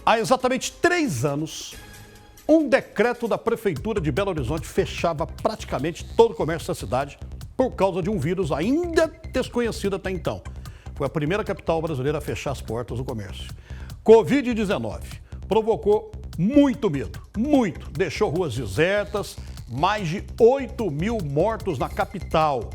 Há exatamente 3 anos, um decreto da Prefeitura de Belo Horizonte fechava praticamente todo o comércio da cidade por causa de um vírus ainda desconhecido até então. Foi a primeira capital brasileira a fechar as portas do comércio. Covid-19 provocou muito medo, muito. Deixou ruas desertas, mais de 8.000 mortos na capital.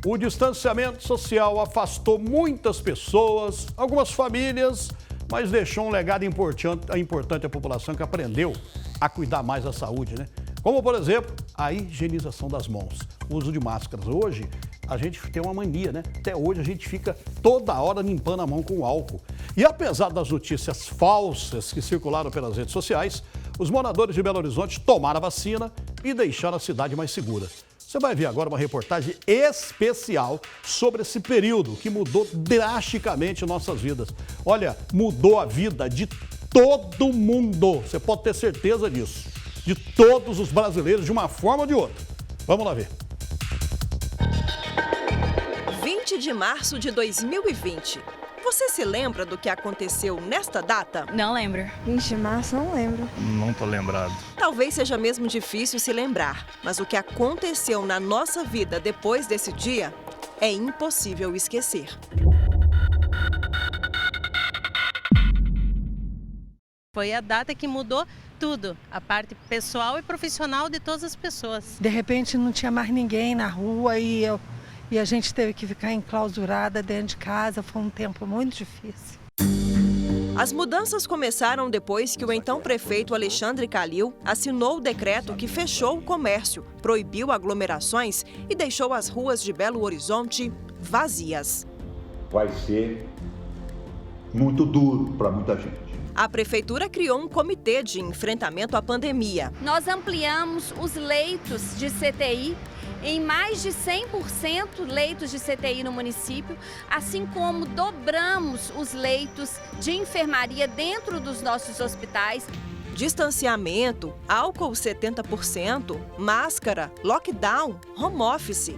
O distanciamento social afastou muitas pessoas, algumas famílias, mas deixou um legado importante à população que aprendeu a cuidar mais da saúde, né? Como, por exemplo, a higienização das mãos, o uso de máscaras. Hoje, a gente tem uma mania, né? Até hoje, a gente fica toda hora limpando a mão com álcool. E apesar das notícias falsas que circularam pelas redes sociais, os moradores de Belo Horizonte tomaram a vacina e deixaram a cidade mais segura. Você vai ver agora uma reportagem especial sobre esse período que mudou drasticamente nossas vidas. Olha, mudou a vida de todo mundo. Você pode ter certeza disso. De todos os brasileiros, de uma forma ou de outra. Vamos lá ver. 20 de março de 2020. Você se lembra do que aconteceu nesta data? Não lembro. 20 de março, não lembro. Não tô lembrado. Talvez seja mesmo difícil se lembrar, mas o que aconteceu na nossa vida depois desse dia é impossível esquecer. Foi a data que mudou tudo, a parte pessoal e profissional de todas as pessoas. De repente não tinha mais ninguém na rua e a gente teve que ficar enclausurada dentro de casa. Foi um tempo muito difícil. As mudanças começaram depois que o então prefeito Alexandre Calil assinou o decreto que fechou o comércio, proibiu aglomerações e deixou as ruas de Belo Horizonte vazias. Vai ser muito duro para muita gente. A prefeitura criou um comitê de enfrentamento à pandemia. Nós ampliamos os leitos de CTI em mais de 100% leitos de CTI no município, assim como dobramos os leitos de enfermaria dentro dos nossos hospitais. Distanciamento, álcool 70%, máscara, lockdown, home office.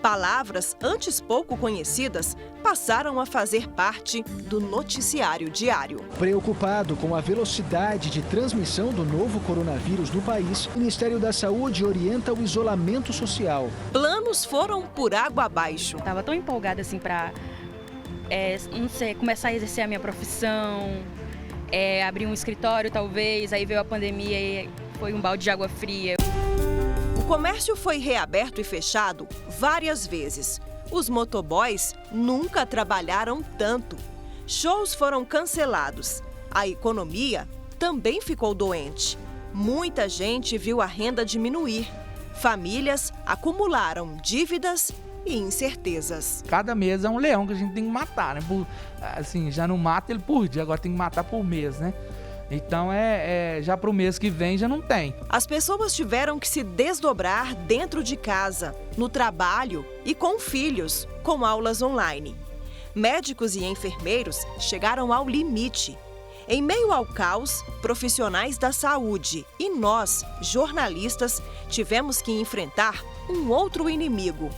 Palavras antes pouco conhecidas passaram a fazer parte do noticiário diário. Preocupado com a velocidade de transmissão do novo coronavírus no país, o Ministério da Saúde orienta o isolamento social. Planos foram por água abaixo. Estava tão empolgada assim para, não sei, começar a exercer a minha profissão, abrir um escritório talvez, aí veio a pandemia e foi um balde de água fria. O comércio foi reaberto e fechado várias vezes. Os motoboys nunca trabalharam tanto. Shows foram cancelados. A economia também ficou doente. Muita gente viu a renda diminuir. Famílias acumularam dívidas e incertezas. Cada mês é um leão que a gente tem que matar, né? Assim, já não mata ele por dia, agora tem que matar por mês, né? Então, já para o mês que vem já não tem. As pessoas tiveram que se desdobrar dentro de casa, no trabalho e com filhos, com aulas online. Médicos e enfermeiros chegaram ao limite. Em meio ao caos, profissionais da saúde e nós, jornalistas, tivemos que enfrentar um outro inimigo: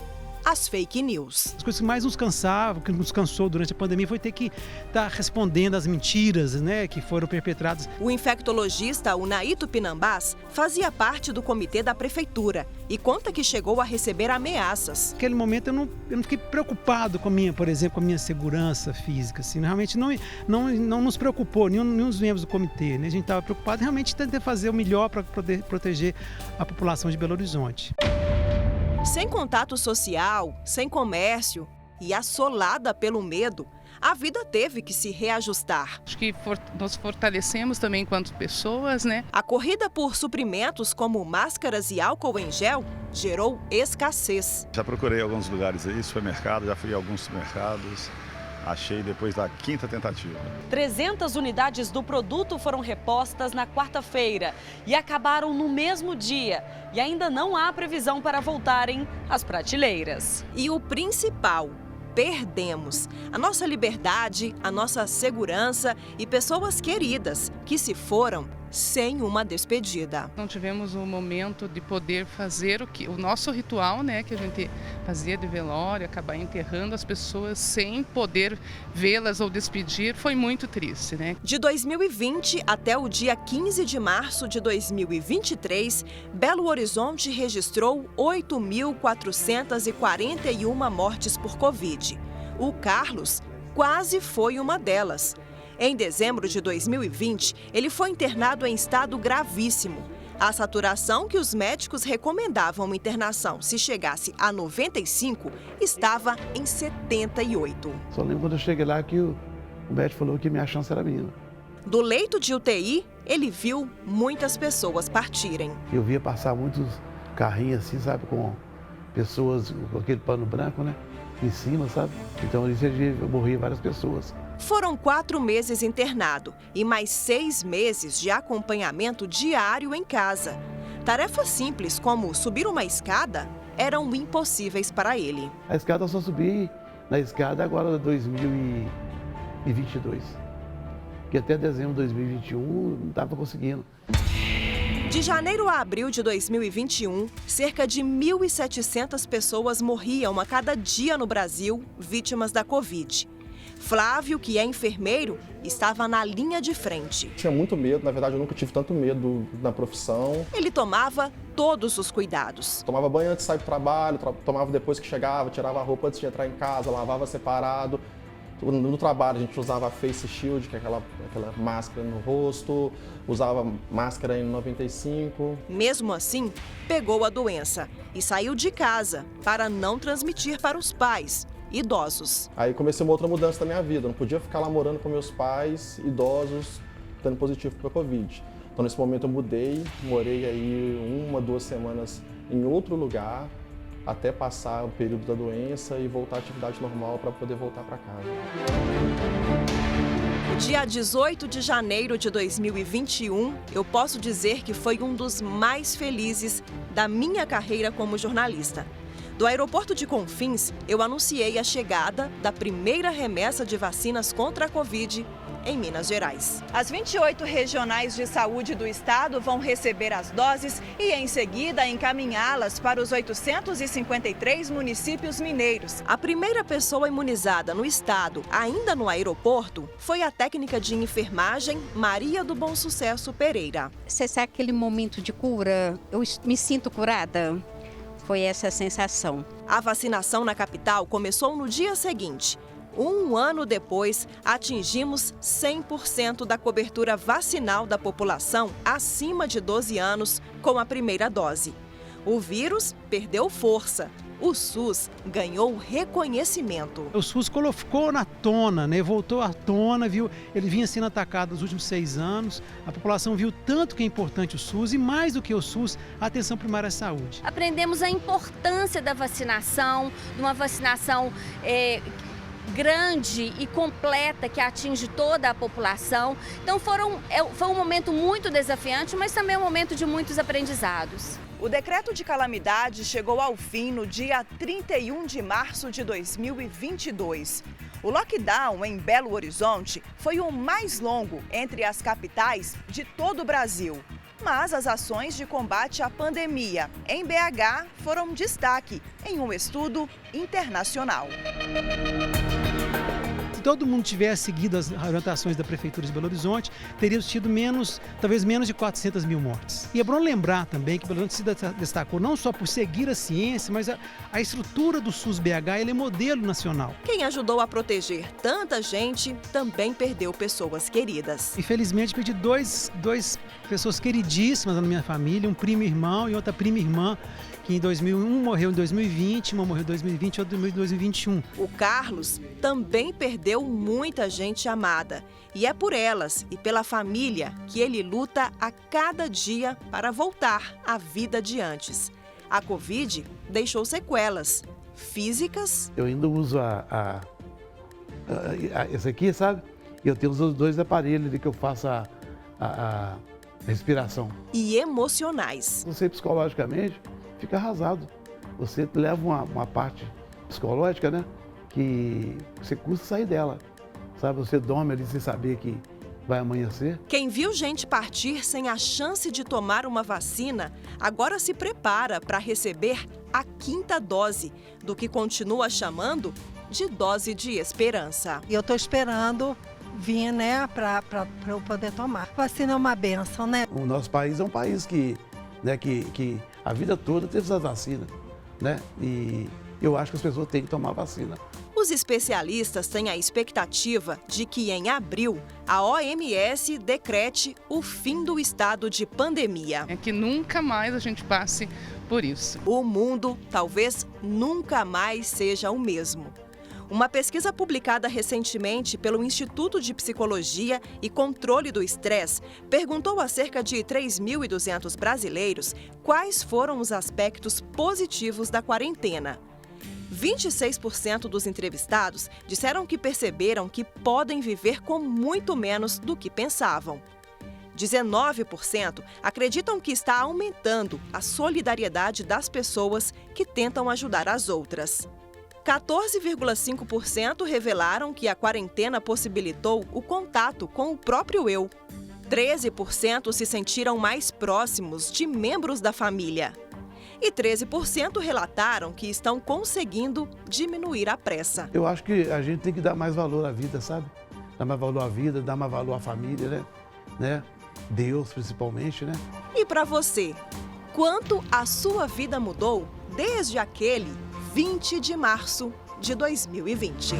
as fake news. As coisas que mais nos cansavam, que nos cansou durante a pandemia, foi ter que estar respondendo às mentiras, né, que foram perpetradas. O infectologista Unai Tupinambás fazia parte do comitê da prefeitura e conta que chegou a receber ameaças. Naquele momento eu não fiquei preocupado com a minha, por exemplo, com a minha segurança física, assim, realmente não nos preocupou, nenhum dos membros do comitê, né? A gente estava preocupado realmente em tentar fazer o melhor para poder proteger a população de Belo Horizonte. Sem contato social, sem comércio e assolada pelo medo, a vida teve que se reajustar. Acho que nós fortalecemos também enquanto pessoas, né? A corrida por suprimentos como máscaras e álcool em gel gerou escassez. Já procurei alguns lugares aí, supermercado, já fui a alguns supermercados. Achei depois da 5ª tentativa. 300 unidades do produto foram repostas na quarta-feira e acabaram no mesmo dia. E ainda não há previsão para voltarem às prateleiras. E o principal, perdemos a nossa liberdade, a nossa segurança e pessoas queridas que se foram sem uma despedida. Não tivemos o momento de poder fazer o nosso ritual, né, que a gente fazia de velório, acabar enterrando as pessoas sem poder vê-las ou despedir, foi muito triste, né? De 2020 até o dia 15 de março de 2023, Belo Horizonte registrou 8.441 mortes por Covid. O Carlos quase foi uma delas. Em dezembro de 2020, ele foi internado em estado gravíssimo. A saturação que os médicos recomendavam internação se chegasse a 95, estava em 78. Só lembro quando eu cheguei lá que o médico falou que minha chance era mínima. Do leito de UTI, ele viu muitas pessoas partirem. Eu via passar muitos carrinhos assim, sabe, com pessoas com aquele pano branco, né, em cima, sabe? Então isso morria várias pessoas. Foram 4 meses internado e mais 6 meses de acompanhamento diário em casa. Tarefas simples como subir uma escada eram impossíveis para ele. A escada eu só subi na escada agora de 2022. Que até dezembro de 2021 não estava conseguindo. De janeiro a abril de 2021, cerca de 1.700 pessoas morriam a cada dia no Brasil, vítimas da Covid. Flávio, que é enfermeiro, estava na linha de frente. Tinha muito medo, na verdade eu nunca tive tanto medo na profissão. Ele tomava todos os cuidados. Tomava banho antes de sair do trabalho, tomava depois que chegava, tirava a roupa antes de entrar em casa, lavava separado. No trabalho a gente usava a face shield, que é aquela máscara no rosto, usava máscara N95. Mesmo assim, pegou a doença e saiu de casa para não transmitir para os pais idosos. Aí comecei uma outra mudança na minha vida, eu não podia ficar lá morando com meus pais idosos, dando positivo para a Covid. Então nesse momento eu mudei, morei aí 1, 2 semanas em outro lugar, até passar o período da doença e voltar à atividade normal para poder voltar para casa. O dia 18 de janeiro de 2021, eu posso dizer que foi um dos mais felizes da minha carreira como jornalista. Do aeroporto de Confins, eu anunciei a chegada da primeira remessa de vacinas contra a Covid em Minas Gerais. As 28 regionais de saúde do estado vão receber as doses e, em seguida, encaminhá-las para os 853 municípios mineiros. A primeira pessoa imunizada no estado, ainda no aeroporto, foi a técnica de enfermagem Maria do Bom Sucesso Pereira. Você sabe aquele momento de cura? Eu me sinto curada. Foi essa a sensação. A vacinação na capital começou no dia seguinte. 1 ano depois, atingimos 100% da cobertura vacinal da população acima de 12 anos com a primeira dose. O vírus perdeu força. O SUS ganhou reconhecimento. O SUS colocou na tona, né? Voltou à tona, viu? Ele vinha sendo atacado nos últimos 6 anos. A população viu tanto que é importante o SUS e, mais do que o SUS, a atenção primária à saúde. Aprendemos a importância da vacinação, de uma vacinação grande e completa que atinge toda a população. Então foi um momento muito desafiante, mas também um momento de muitos aprendizados. O decreto de calamidade chegou ao fim no dia 31 de março de 2022. O lockdown em Belo Horizonte foi o mais longo entre as capitais de todo o Brasil. Mas as ações de combate à pandemia em BH foram destaque em um estudo internacional. Se todo mundo tivesse seguido as orientações da Prefeitura de Belo Horizonte, teríamos tido talvez menos de 400 mil mortes. E é bom lembrar também que Belo Horizonte se destacou não só por seguir a ciência, mas a estrutura do SUS BH ele é modelo nacional. Quem ajudou a proteger tanta gente também perdeu pessoas queridas. Infelizmente, perdi dois pessoas queridíssimas na minha família, um primo irmão e outra prima irmã, que em 2001 morreu em 2020, uma morreu em 2020 e outra em 2021. O Carlos também perdeu muita gente amada. E é por elas e pela família que ele luta a cada dia para voltar à vida de antes. A Covid deixou sequelas físicas. Eu ainda uso esse aqui, sabe? Eu tenho os 2 aparelhos ali que eu faço a respiração. E emocionais. Você psicologicamente fica arrasado. Você leva uma parte psicológica, né? Que você custa sair dela. Sabe? Você dorme ali sem saber que vai amanhecer. Quem viu gente partir sem a chance de tomar uma vacina, agora se prepara para receber a 5ª dose, do que continua chamando de dose de esperança. E eu estou esperando vir, né, para eu poder tomar. Vacina é uma benção, né? O nosso país é um país que a vida toda teve essa vacina, né? E eu acho que as pessoas têm que tomar vacina. Os especialistas têm a expectativa de que em abril a OMS decrete o fim do estado de pandemia. É que nunca mais a gente passe por isso. O mundo talvez nunca mais seja o mesmo. Uma pesquisa publicada recentemente pelo Instituto de Psicologia e Controle do Estresse perguntou a cerca de 3.200 brasileiros quais foram os aspectos positivos da quarentena. 26% dos entrevistados disseram que perceberam que podem viver com muito menos do que pensavam. 19% acreditam que está aumentando a solidariedade das pessoas que tentam ajudar as outras. 14,5% revelaram que a quarentena possibilitou o contato com o próprio eu. 13% se sentiram mais próximos de membros da família. E 13% relataram que estão conseguindo diminuir a pressa. Eu acho que a gente tem que dar mais valor à vida, sabe? Dar mais valor à vida, dar mais valor à família, né? Deus, principalmente, né? E para você, quanto a sua vida mudou desde aquele 20 de março de 2020?